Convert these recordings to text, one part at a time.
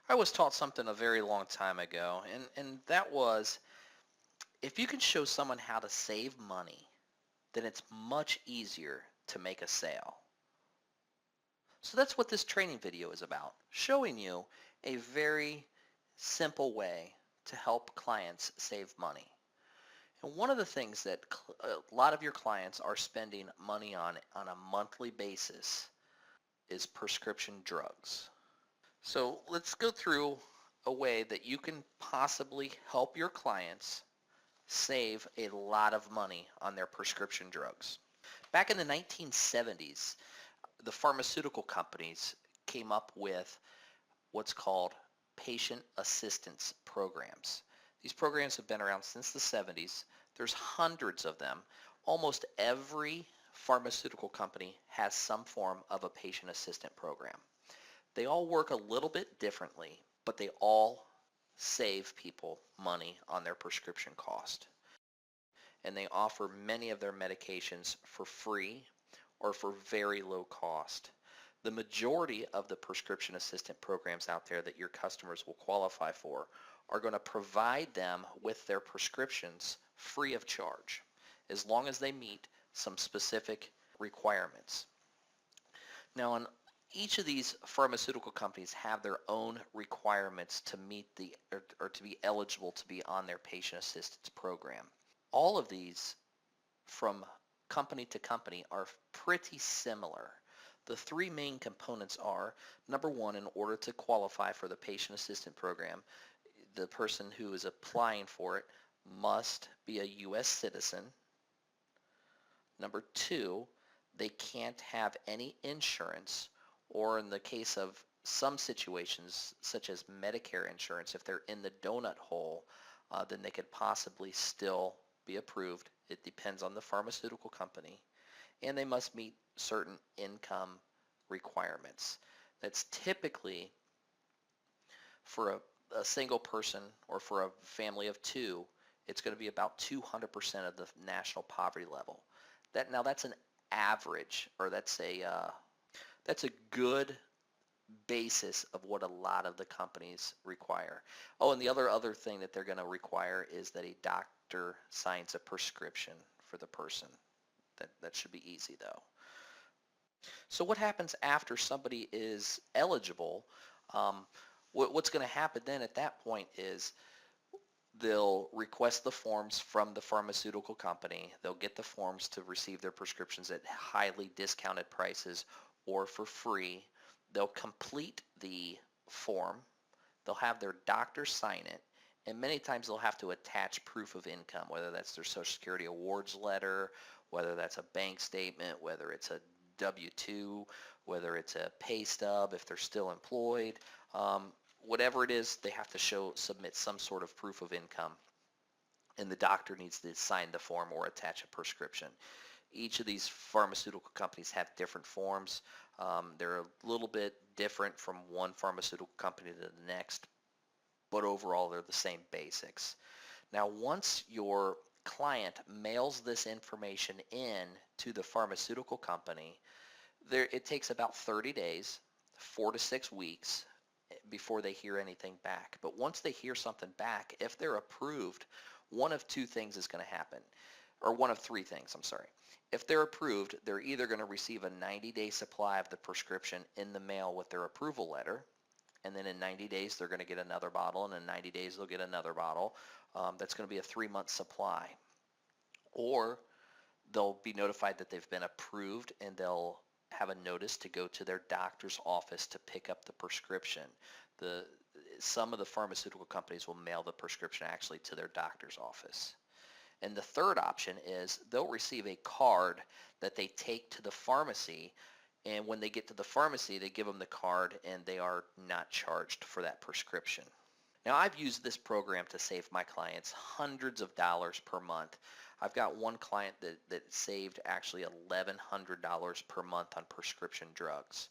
I was taught something a very long time ago, and that was if you can show someone how to save money, then it's much easier to make a sale. So that's what this training video is about, showing you a very simple way to help clients save money. And one of the things that a lot of your clients are spending money on a monthly basis is prescription drugs. So let's go through a way that you can possibly help your clients save a lot of money on their prescription drugs. Back in the 1970s, the pharmaceutical companies came up with what's called patient assistance programs. These programs have been around since the 70s. There's hundreds of them. Almost every pharmaceutical company has some form of a patient assistant program. They all work a little bit differently, but they all save people money on their prescription cost. And they offer many of their medications for free or for very low cost. The majority of the prescription assistant programs out there that your customers will qualify for are going to provide them with their prescriptions free of charge, as long as they meet some specific requirements. Now, on each of these pharmaceutical companies have their own requirements to meet or to be eligible to be on their patient assistance program. All of these from company to company are pretty similar. The three main components are, number one, in order to qualify for the patient assistant program, the person who is applying for it must be a U.S. citizen. Number two, they can't have any insurance, or in the case of some situations, such as Medicare insurance, if they're in the donut hole, then they could possibly still be approved. It depends on the pharmaceutical company. And they must meet certain income requirements. That's typically for a single person or for a family of two, it's going to be about 200% of the national poverty level. Now that's an average, or that's a good basis of what a lot of the companies require. Oh, and the other thing that they're going to require is that a doctor signs a prescription for the person. That should be easy though. So what happens after somebody is eligible? What's going to happen then at that point is they'll request the forms from the pharmaceutical company. They'll get the forms to receive their prescriptions at highly discounted prices or for free. They'll complete the form. They'll have their doctor sign it. And many times they'll have to attach proof of income, whether that's their Social Security awards letter, whether that's a bank statement, whether it's a W-2, whether it's a pay stub if they're still employed. Whatever it is, they have to submit some sort of proof of income. And the doctor needs to sign the form or attach a prescription. Each of these pharmaceutical companies have different forms. They're a little bit different from one pharmaceutical company to the next, but overall they're the same basics. Now, once your client mails this information in to the pharmaceutical company, it takes about 30 days, 4 to 6 weeks before they hear anything back. But once they hear something back, if they're approved, one of two things is going to happen, or one of three things, I'm sorry. If they're approved, they're either going to receive a 90-day supply of the prescription in the mail with their approval letter, and then in 90 days they're going to get another bottle, and in 90 days they'll get another bottle. That's going to be a 3-month supply. Or they'll be notified that they've been approved, and they'll have a notice to go to their doctor's office to pick up the prescription. Some of the pharmaceutical companies will mail the prescription actually to their doctor's office. And the third option is they'll receive a card that they take to the pharmacy, and when they get to the pharmacy, they give them the card, and they are not charged for that prescription. Now, I've used this program to save my clients hundreds of dollars per month. I've got one client that saved actually $1,100 per month on prescription drugs.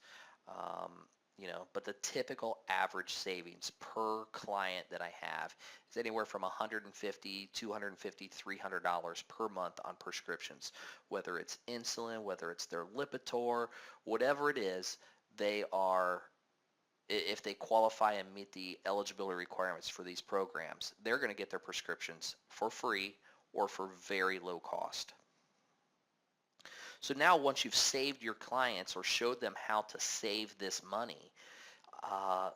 But the typical average savings per client that I have is anywhere from $150, $250, $300 per month on prescriptions. Whether it's insulin, whether it's their Lipitor, whatever it is, they are if they qualify and meet the eligibility requirements for these programs, they're going to get their prescriptions for free or for very low cost. So now once you've saved your clients or showed them how to save this money, uh,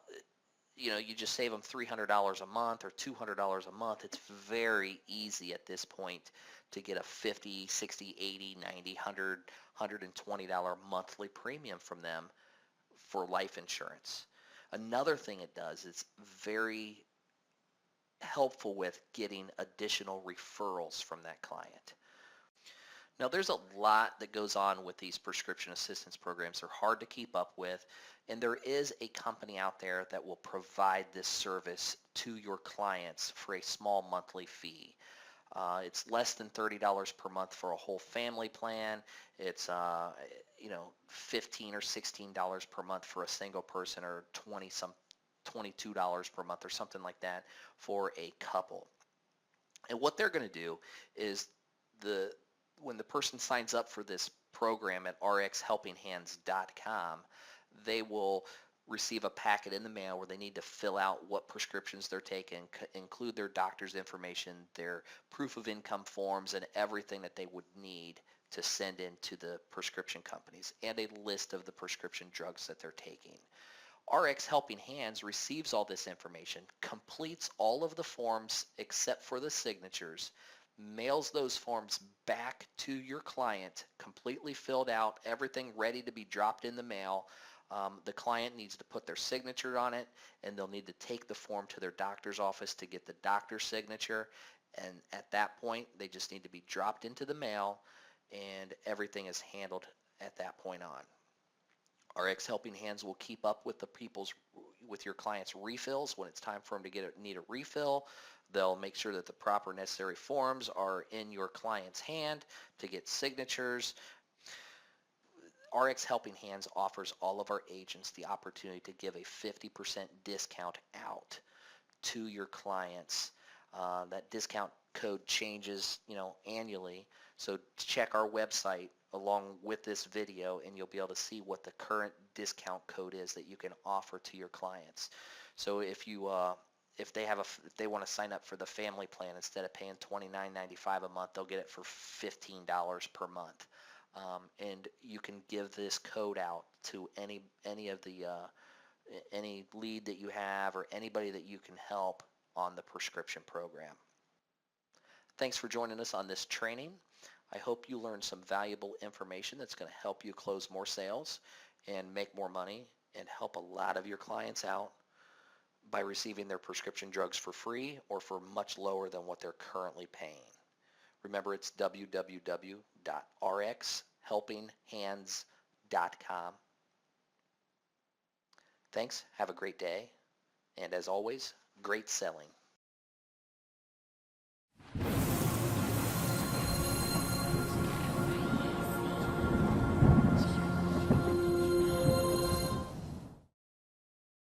you just save them $300 a month or $200 a month. It's very easy at this point to get a $50, $60, $80, $90, $100, $120 monthly premium from them for life insurance. Another thing it does is very helpful with getting additional referrals from that client. Now, there's a lot that goes on with these prescription assistance programs. They're hard to keep up with, and there is a company out there that will provide this service to your clients for a small monthly fee. It's less than $30 per month for a whole family plan. It's $15 or $16 per month for a single person, or $22 per month or something like that for a couple. And what they're going to do is when the person signs up for this program at rxhelpinghands.com, they will receive a packet in the mail where they need to fill out what prescriptions they're taking, include their doctor's information, their proof of income forms, and everything that they would need to send in to the prescription companies, and a list of the prescription drugs that they're taking. RX Helping Hands receives all this information, completes all of the forms except for the signatures, mails those forms back to your client, completely filled out, everything ready to be dropped in the mail. The client needs to put their signature on it, and they'll need to take the form to their doctor's office to get the doctor's signature. And at that point, they just need to be dropped into the mail, and everything is handled at that point on. RX Helping Hands will keep up with with your client's refills when it's time for them to need a refill. They'll make sure that the proper necessary forms are in your client's hand to get signatures. RX Helping Hands offers all of our agents the opportunity to give a 50% discount out to your clients. That discount code changes, annually. So check our website along with this video, and you'll be able to see what the current discount code is that you can offer to your clients. So if they want to sign up for the family plan, instead of paying $29.95 a month, they'll get it for $15 per month. And you can give this code out to any lead that you have, or anybody that you can help on the prescription program. Thanks for joining us on this training. I hope you learned some valuable information that's going to help you close more sales and make more money and help a lot of your clients out by receiving their prescription drugs for free or for much lower than what they're currently paying. Remember, it's www.rxhelpinghands.com. Thanks. Have a great day. And as always, great selling.